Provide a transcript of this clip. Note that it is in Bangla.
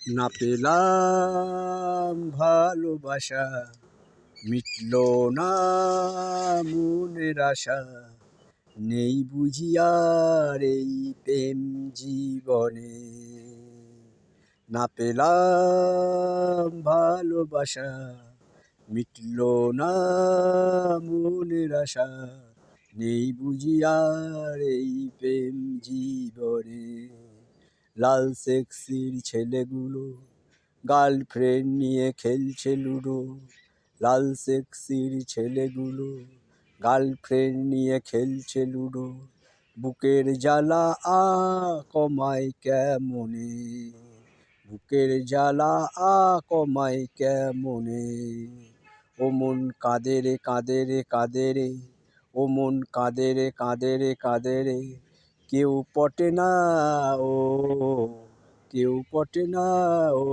না পেলাম ভালোবাসা, মিটলো না মনের আশা, নেই বুঝি আর এই প্রেম জীবনে। না পেলাম ভালোবাসা, মিটলো না মনের আশা, নেই বুঝি আর এই প্রেম জীবনে। লাল সেক্সির ছেলেগুলো গার্লফ্রেন্ড নিয়ে খেলছে লুডো, লাল সেক্সির ছেলেগুলো গার্লফ্রেন্ড নিয়ে খেলছে লুডো। বুকের জ্বালা কমায় কেমনে, বুকের জ্বালা কমায় কেমনে। ও মন কাঁদে রে কাঁদে রে কাঁদে রে, ও মন কাঁদে রে কাঁদে রে কাঁদে রে, কেউ পটে না ও, কেউ পটে না ও।